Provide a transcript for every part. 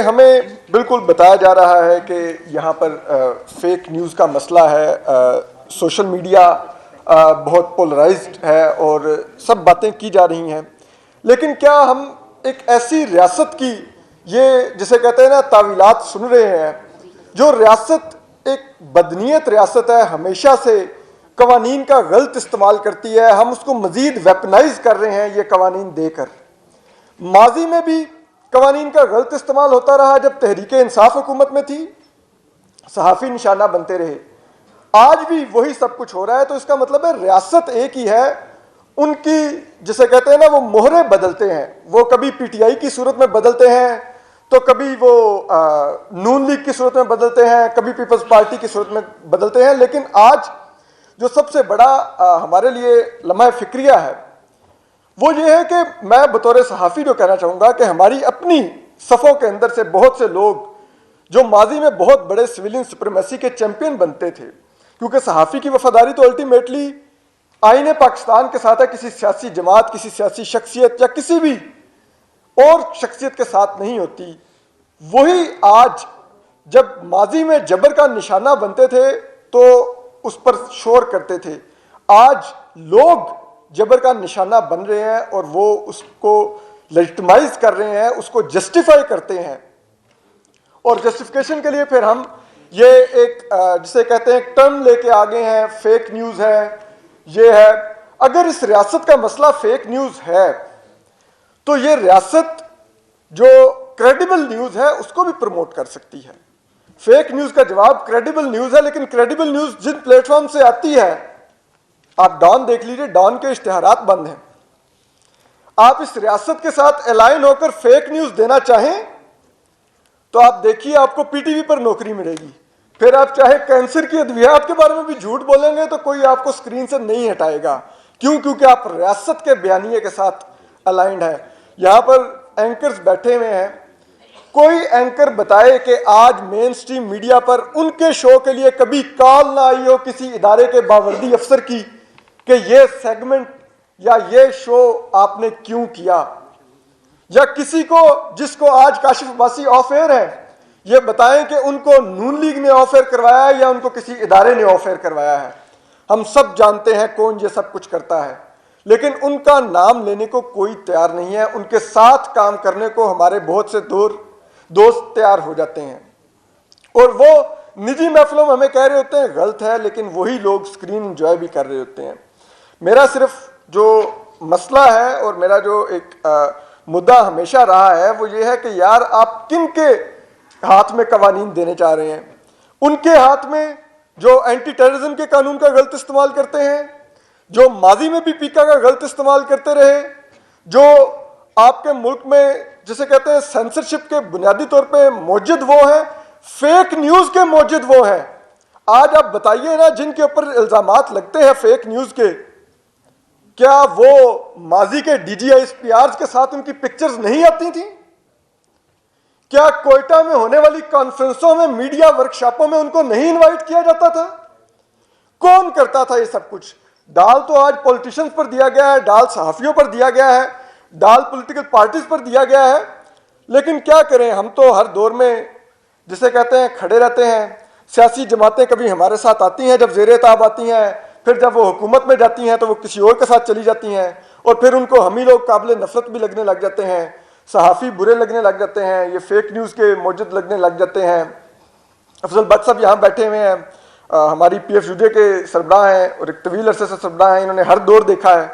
हमें बिल्कुल बताया जा रहा है कि यहाँ पर फेक न्यूज़ का मसला है, सोशल मीडिया बहुत पोलराइज्ड है और सब बातें की जा रही हैं, लेकिन क्या हम एक ऐसी रियासत की ये जिसे कहते हैं ना तावीलात सुन रहे हैं, जो रियासत एक बदनीयत रियासत है, हमेशा से कवानीन का गलत इस्तेमाल करती है, हम उसको मज़ीद वेपनाइज कर रहे हैं ये कवानीन देकर। माजी में भी कवानीन का गलत इस्तेमाल होता रहा, जब तहरीक इंसाफ हुकूमत में थी सहाफ़ी निशाना बनते रहे, आज भी वही सब कुछ हो रहा है। तो इसका मतलब है रियासत एक ही है, उनकी जिसे कहते हैं ना वो मोहरे बदलते हैं, वो कभी पीटीआई की सूरत में बदलते हैं, तो कभी वो नून लीग की सूरत में बदलते हैं, कभी पीपल्स पार्टी की सूरत में बदलते हैं। लेकिन आज जो सबसे बड़ा हमारे लिए लम्हा फिक्रिया है वो ये है कि मैं बतौर सहाफ़ी जो कहना चाहूँगा कि हमारी अपनी सफ़ों के अंदर से बहुत से लोग जो माजी में बहुत बड़े सिविलियन सुप्रीमेसी के चैंपियन बनते थे, क्योंकि सहाफ़ी की वफादारी तो अल्टीमेटली आईने पाकिस्तान के साथ है, किसी सियासी जमात, किसी सियासी शख्सियत या किसी भी और शख्सियत के साथ नहीं होती। वही आज जब माजी में जबर का निशाना बनते थे तो उस पर शोर करते थे, आज लोग जबर का निशाना बन रहे हैं और वो उसको लेजिटिमाइज कर रहे हैं, उसको जस्टिफाई करते हैं। और जस्टिफिकेशन के लिए फिर हम ये एक जिसे कहते हैं टर्म लेके आ गए हैं, फेक न्यूज़ है, ये है। अगर इस रियासत का मसला फेक न्यूज़ है तो ये रियासत जो क्रेडिबल न्यूज़ है उसको भी प्रमोट कर सकती है। फेक न्यूज़ का जवाब क्रेडिबल न्यूज़ है, लेकिन क्रेडिबल न्यूज़ जिन प्लेटफॉर्म से आती है, आप डॉन देख लीजिए, डॉन के इश्तिहारात बंद हैं। आप इस रियासत के साथ अलाइन होकर फेक न्यूज़ देना चाहें तो आप देखिए आपको पीटीवी पर नौकरी मिलेगी। फिर आप चाहे कैंसर की अद्वियात के बारे में भी झूठ बोलेंगे तो कोई आपको स्क्रीन से नहीं हटाएगा। क्यों? क्योंकि आप रियासत के बयानिए के साथ अलाइंड है। यहाँ पर एंकर्स बैठे हुए हैं, कोई एंकर बताए कि आज मेन स्ट्रीम मीडिया पर उनके शो के लिए कभी कॉल ना आई हो किसी इदारे के बावर्दी अफसर की कि ये सेगमेंट या ये शो आपने क्यों किया, या किसी को जिसको आज काशिफ अब्बासी ऑफ एयर है ये बताएं कि उनको नून लीग ने ऑफ एयर करवाया है या उनको किसी इदारे ने ऑफ एयर करवाया है। हम सब जानते हैं कौन ये सब कुछ करता है, लेकिन उनका नाम लेने को कोई तैयार नहीं है। उनके साथ काम करने को हमारे बहुत से दोस्त तैयार हो जाते हैं और वो निजी महफिलों में हमें कह रहे होते हैं गलत है, लेकिन वही लोग स्क्रीन एंजॉय भी कर रहे होते हैं। मेरा सिर्फ जो मसला है और मेरा जो एक मुद्दा हमेशा रहा है वो ये है कि यार आप किन के हाथ में कवानीन देने चाह रहे हैं? उनके हाथ में जो एंटी टेररिज्म के कानून का गलत इस्तेमाल करते हैं, जो माजी में भी पीका का गलत इस्तेमाल करते रहे, जो आपके मुल्क में जिसे कहते हैं सेंसरशिप के बुनियादी तौर पे मौजूद वो हैं, फेक न्यूज़ के मौजूद वो हैं। आज आप बताइए ना, जिनके ऊपर इल्ज़ामात लगते हैं फेक न्यूज़ के, क्या वो माजी के DGISPRs के साथ उनकी पिक्चर्स नहीं आती थी? क्या कोयटा में होने वाली कॉन्फ्रेंसों में, मीडिया वर्कशॉपों में उनको नहीं इनवाइट किया जाता था? कौन करता था ये सब कुछ? डाल तो आज पॉलिटिशियंस पर दिया गया है, डाल सहाफ़ियों पर दिया गया है, डाल पॉलिटिकल पार्टीज पर दिया गया है, लेकिन क्या करें, हम तो हर दौर में जिसे कहते हैं खड़े रहते हैं। सियासी जमातें कभी हमारे साथ आती हैं जब ज़ेरे ताब आती हैं, फिर जब वो हुकूमत में जाती हैं तो वो किसी और के साथ चली जाती हैं, और फिर उनको हम ही लोग काबिल नफरत भी लगने लग जाते हैं, सहाफ़ी बुरे लगने लग जाते हैं, ये फेक न्यूज़ के मौजूद लगने लग जाते हैं। अफजल भट्ट साहब यहाँ बैठे हुए हैं, हमारी PFUJ के सरबराह हैं और एक तवील अरसे से सरबराह हैं, इन्होंने हर दौर देखा है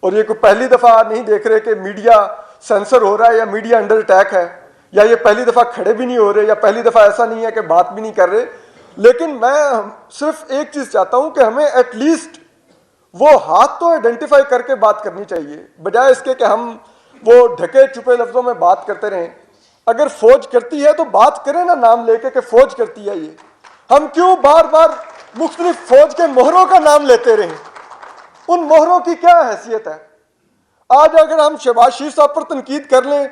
और ये कोई पहली दफ़ा नहीं देख रहे कि मीडिया सेंसर हो रहा है या मीडिया अंडर अटैक है, या ये पहली दफ़ा खड़े भी नहीं हो रहे, या पहली दफ़ा ऐसा नहीं है कि बात भी नहीं कर रहे। लेकिन मैं सिर्फ एक चीज़ चाहता हूँ कि हमें एटलीस्ट वो हाथ तो आइडेंटिफाई करके बात करनी चाहिए, बजाय इसके कि हम वो ढके छुपे लफ्ज़ों में बात करते रहें। अगर फौज करती है तो बात करें ना नाम लेके कि फौज करती है ये। हम क्यों बार बार मुख्तलिफ फौज के मोहरों का नाम लेते रहें? उन मोहरों की क्या हैसियत है? आज अगर हम शहबाज शरीफ साहब पर तनकीद कर लें,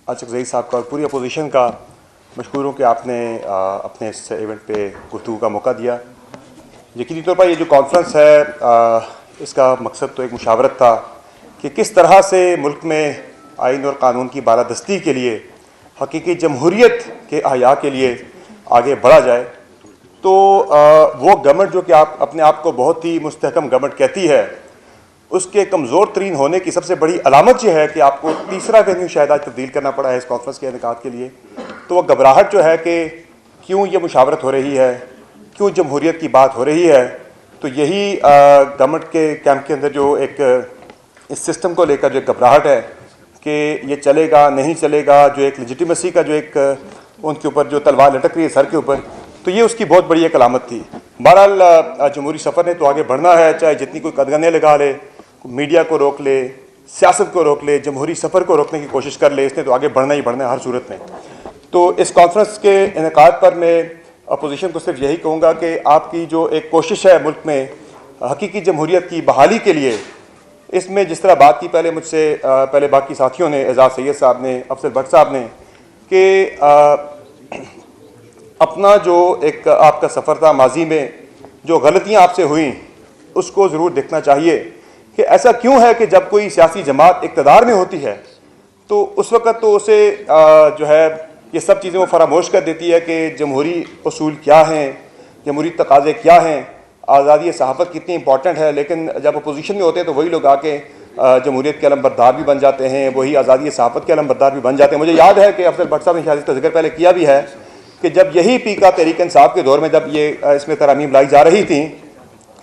आसिफ ज़ई साहब का और पूरी अपोजिशन का मशकूर हूँ कि आपने अपने इस इवेंट पे गुफ्तगू का मौका दिया। यकीनी तौर पर ये जो कॉन्फ्रेंस है इसका मकसद तो एक मुशावरत था कि किस तरह से मुल्क में आइन और कानून की बालादस्ती के लिए हकीकी जमहूरियत के अहया के लिए आगे बढ़ा जाए, तो वो गवर्नमेंट जो कि आप अपने आप को बहुत ही मुस्तहकम गवर्नमेंट कहती है, उसके कमज़ोर तरीन होने की सबसे बड़ी अलामत यह है कि आपको तीसरा वेन्यू शायद आज तब्दील करना पड़ा है इस कॉन्फ्रेंस के इनेकाद के लिए। तो वह घबराहट जो है कि क्यों ये मुशावरत हो रही है, क्यों जमहूरियत की बात हो रही है, तो यही गवर्नमेंट के कैंप के अंदर जो एक इस सिस्टम को लेकर जो एक घबराहट है कि ये चलेगा नहीं चलेगा, जो एक लेजिटिमेसी का जो एक उनके ऊपर जो तलवार लटक रही है सर के ऊपर, तो ये उसकी बहुत बड़ी एक अलामत थी। बहरहाल जमहूरी सफ़र ने तो आगे बढ़ना है, चाहे जितनी कोई कदगने लगा ले, मीडिया को रोक ले, सियासत को रोक ले, जमहूरी सफ़र को रोकने की कोशिश कर ले, इसने तो आगे बढ़ना ही बढ़ना है हर सूरत में। तो इस कॉन्फ्रेंस के इनेकाद पर मैं अपोजिशन को सिर्फ यही कहूँगा कि आपकी जो एक कोशिश है मुल्क में हकीकी जमहूरियत की बहाली के लिए, इसमें जिस तरह बात की पहले मुझसे पहले बाकी साथियों ने, एजाज सैयद साहब ने, अफजल भट्ट साहब ने, कि अपना जो एक आपका सफ़र था माजी में, जो गलतियाँ आपसे हुई उसको ज़रूर देखना चाहिए कि ऐसा क्यों है कि जब कोई सियासी जमात इक़्तिदार में होती है तो उस वक़्त तो उसे जो है ये सब चीज़ें वो फरामोश कर देती है कि जमहूरी उसूल क्या हैं, जमहूरी तकाज़े क्या हैं, आज़ादी सहाफ़त कितनी इंपॉर्टेंट है। लेकिन जब अपोजिशन में होते हैं तो वही लोग आके जमहूरियत के अलमबरदार भी बन जाते हैं, वही आज़ादी सहाफ़त के अलमबरदार भी बन जाते हैं। मुझे याद है कि अफजल भट्ट साहब ने शायद इसका जिक्र पहले किया भी है कि जब यही पीका तहरीक इंसाफ के दौर में जब ये इसमें तरामीम लाई जा रही थी,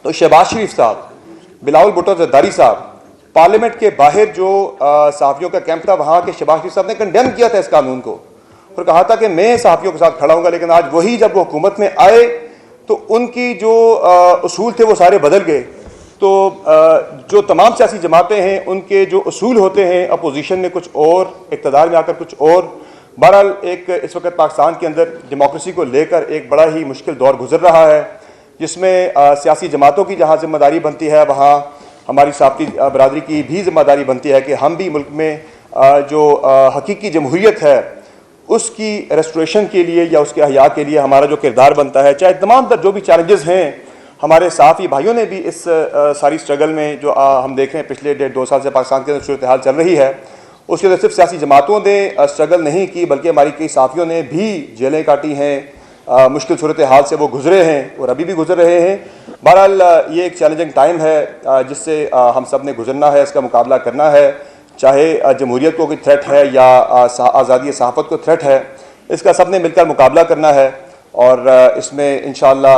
तो शहबाज शरीफ साहब, बिलावल भुट्टो ज़रदारी साहब, पार्लियामेंट के बाहर जो सहाफ़ियों का कैंप था, वहाँ के शहबाज शरीफ साहब ने कंडेम किया था इस कानून को और कहा था कि मैं सहाफ़ियों के साथ खड़ा हूँगा। लेकिन आज वही जब वो हुकूमत में आए तो उनकी जो उसूल थे वो सारे बदल गए। तो जो तमाम सियासी जमातें हैं उनके जो उसूल होते हैं अपोजिशन में कुछ और, इक़्तिदार में आकर कुछ और। बहरहाल एक इस वक्त पाकिस्तान के अंदर डेमोक्रेसी को लेकर एक बड़ा ही मुश्किल दौर गुजर रहा है, जिसमें सियासी जमातों की जहाँ जिम्मेदारी बनती है, वहाँ हमारी सहाफ़ती बरादरी की भी जिम्मेदारी बनती है कि हम भी मुल्क में जो हकीकी जमहूरियत है उसकी रेस्टोरेशन के लिए या उसके अहया के लिए हमारा जो किरदार बनता है, चाहे तमाम तर जो भी चैलेंजेस हैं, हमारे सहाफ़ी भाइयों ने भी इस सारी स्ट्रगल में जो हम देख रहे हैं पिछले 1.5-2 साल से पाकिस्तान के अंदर सूरत हाल चल रही है, उसके अंदर सिर्फ सियासी जमातों ने स्ट्रगल नहीं की बल्कि हमारी कई सहाफ़ियों ने भी जेलें काटी हैं, मुश्किल सूरत हाल से वो गुजरे हैं और अभी भी गुजर रहे हैं। बहरहाल ये एक चैलेंजिंग टाइम है जिससे हम सब ने गुजरना है, इसका मुकाबला करना है, चाहे जमहूरियत को कोई थ्रेट है या आज़ादी सहाफ़त को थ्रेट है, इसका सब ने मिलकर मुकाबला करना है। और इसमें इंशाअल्लाह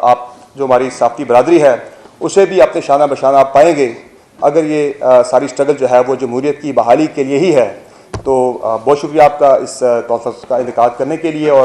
आप जो हमारी सहाफ़ती बरादरी है उसे भी अपने शाना बशाना आप पाएंगे अगर ये सारी स्ट्रगल जो है वो जमहूरियत की बहाली के लिए ही है। तो बहुत शुक्रिया आपका इस कॉन्फ्रेंस का इनेकाद करने के लिए। और